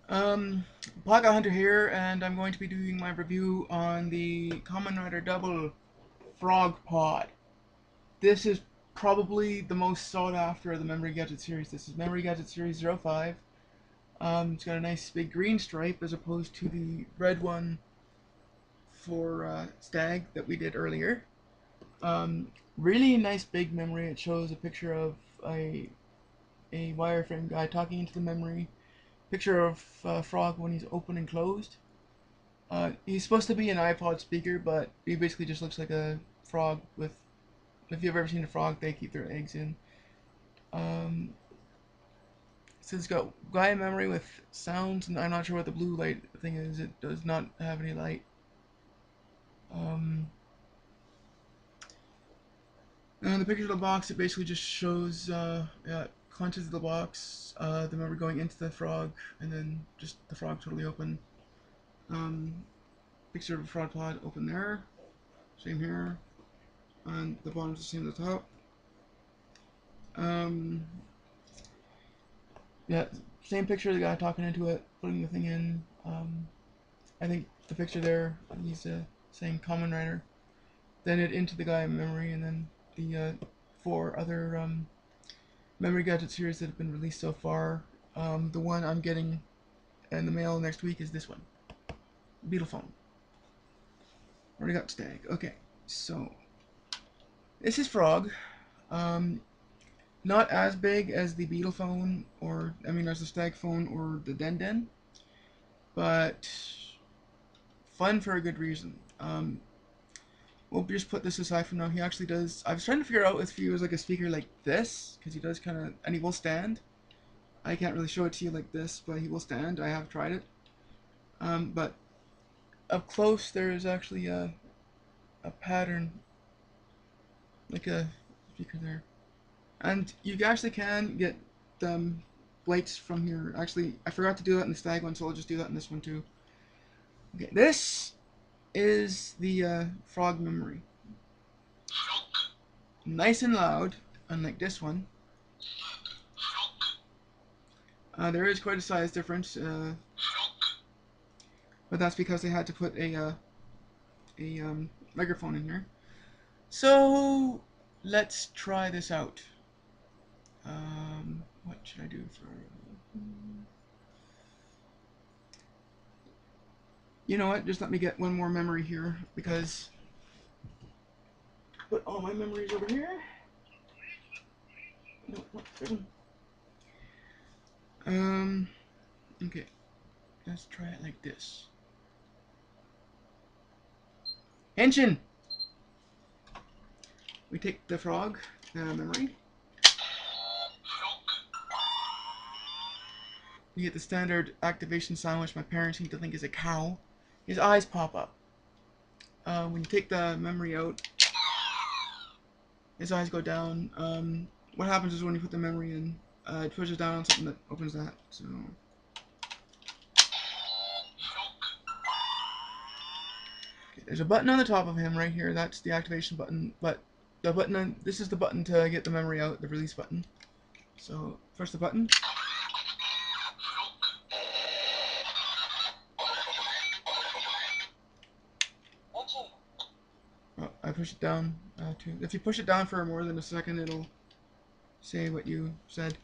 Um, Baka Hunter here, and I'm going to be doing my review on the Kamen Rider Double frogpod. This is probably the most sought after of the Memory Gadget series. This is Memory Gadget Series 05. It's got a nice big green stripe as opposed to the red one for Stag that we did earlier. Really nice big memory. It shows a picture of a wireframe guy talking into the memory. Picture of Frog when he's open and closed. He's supposed to be an iPod speaker, but he basically just looks like a frog with. If you've ever seen a frog, they keep their eggs in. Um, so it's got guy memory with sounds, and I'm not sure what the blue light thing is. It does not have any light. Um, and the picture of the box, it basically just shows yeah, contents of the box, the memory going into the frog, and then just the frog totally open. Um, Picture of a frog pod open there. Same here. And the bottom's the same as the top. Um, yeah, same picture of the guy talking into it, putting the thing in. I think the picture there, he's saying Kamen Rider. Then it into the guy in memory, and then the four other Memory Gadget series that have been released so far. The one I'm getting in the mail next week is this one, Beetle Phone. Already got Stag. Okay, so this is Frog. Um, Not as big as the Beetle phone, or I mean, as the Stag phone or the Den Den, but fun for a good reason. We'll just put this aside for now. He actually does. I was trying to figure out if he was like a speaker like this, because he does kind of, and he will stand. I can't really show it to you like this, but he will stand. I have tried it. But up close, there is actually a pattern, like a speaker there. And you actually can get lights from here. Actually, I forgot to do that in the Stag one, so I'll just do that in this one too. Okay, this is the frog memory. Nice and loud, unlike this one. There is quite a size difference, but that's because they had to put a microphone in here. So let's try this out. What should I do for? You know what? Just let me get one more memory here because put all my memories over here. No, there's one. Okay. Let's try it like this. Henshin! We take the frog memory. You get the standard activation sound, which my parents seem to think is a cow. His eyes pop up. When you take the memory out, his eyes go down. What happens is when you put the memory in, it pushes down on something that opens that. So. Okay, there's a button on the top of him right here. That's the activation button. But the button, this is the button to get the memory out, the release button. So press the button. Oh, I push it down too. If you push it down for more than a second, it'll say what you said.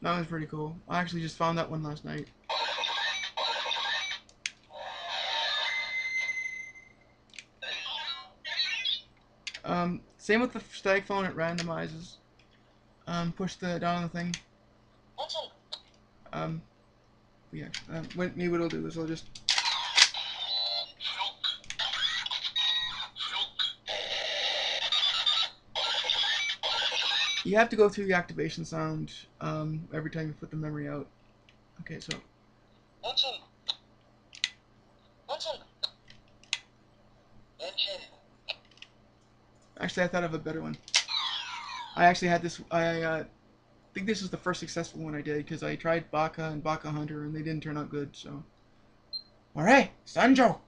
That was pretty cool. I actually just found that one last night. Same with the Stag phone, it randomizes. Push the down on the thing. Um, yeah. Maybe what I'll do is I'll just. You have to go through the activation sound every time you put the memory out. Okay, so. Actually, I thought of a better one. I actually had this. I think this was the first successful one I did because I tried Baka and Baka Hunter and they didn't turn out good. So. Alright, Sanjo!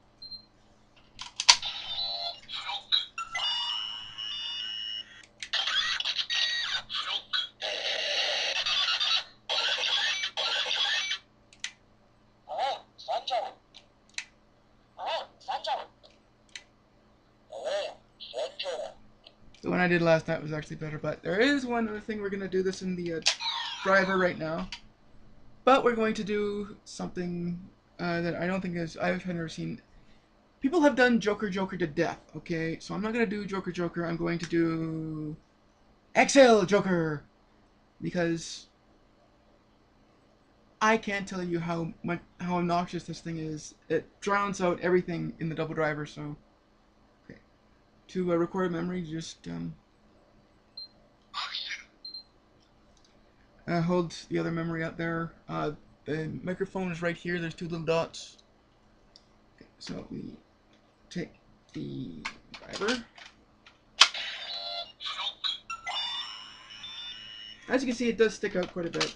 The one I did last night was actually better, but there is one other thing. We're going to do this in the driver right now. But we're going to do something that I don't think is... I've never seen... People have done Joker to death, okay? So I'm not going to do Joker. I'm going to do... Exhale Joker! Because... I can't tell you how obnoxious this thing is. It drowns out everything in the double driver, so... Okay. To record a memory, just... hold the other memory out there. The microphone is right here. There's two little dots. Okay, so we take the driver. As you can see, it does stick out quite a bit.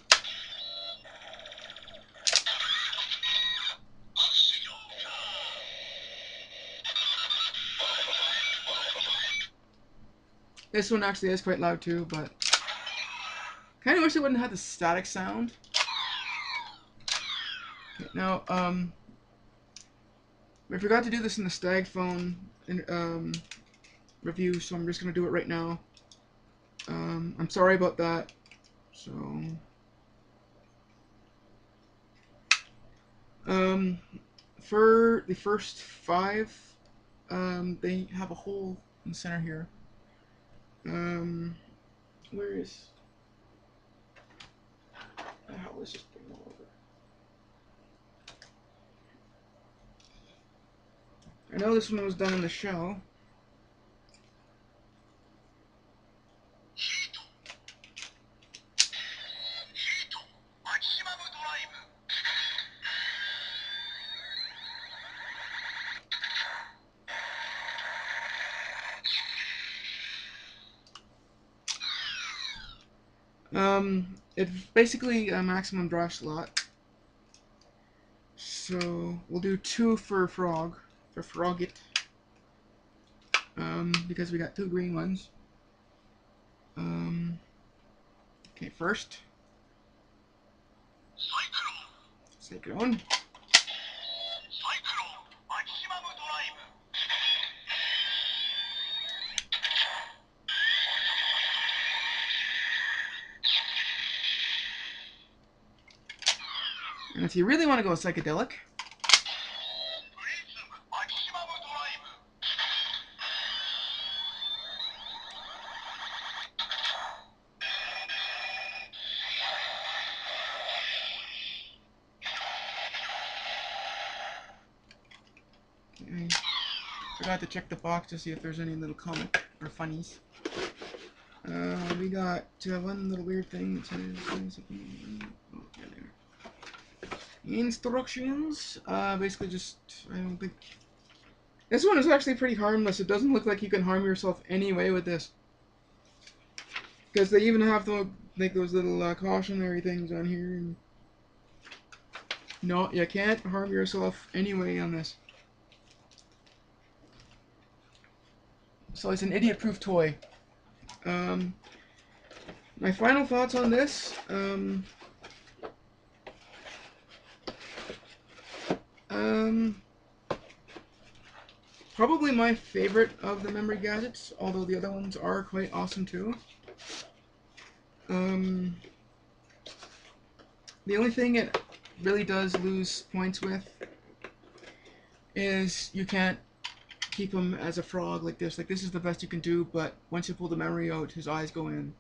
This one actually is quite loud too, but kind of wish it wouldn't have the static sound. Okay, now, I forgot to do this in the Stag phone review, so I'm just gonna do it right now. I'm sorry about that. So, for the first 5, they have a hole in the center here. Where is... let's just bring them over. I know this one was done in the shell. It's basically a maximum drive slot. So we'll do 2 for Frogget. Because we got 2 green ones. Okay, first. Cyclone. And if you really want to go psychedelic, I forgot to check the box to see if there's any little comic or funnies. We got one little weird thing that says... Oh, yeah, there. Instructions. Basically just... I don't think... This one is actually pretty harmless. It doesn't look like you can harm yourself anyway with this. Because they even have to make those little cautionary things on here. And no, you can't harm yourself anyway on this. So it's an idiot-proof toy. My final thoughts on this. Probably my favorite of the memory gadgets, although the other ones are quite awesome too. The only thing it really does lose points with is you can't keep him as a frog like this. Like, this is the best you can do, but once you pull the memory out, his eyes go in.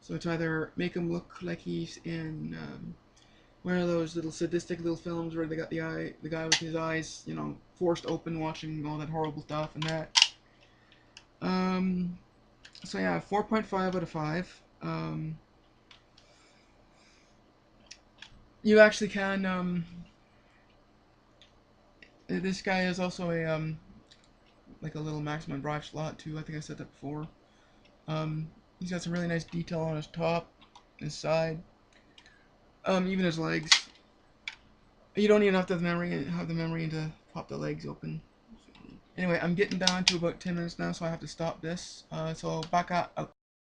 So it's either make him look like he's in one of those little sadistic little films where they got the guy with his eyes, you know, forced open watching all that horrible stuff and that. So yeah, 4.5 out of 5. You actually can, this guy is also a, like a little maximum drive slot too. I think I said that before. He's got some really nice detail on his top, his side, even his legs. You don't even have to have the memory to pop the legs open. Anyway, I'm getting down to about 10 minutes now, so I have to stop this. So back out.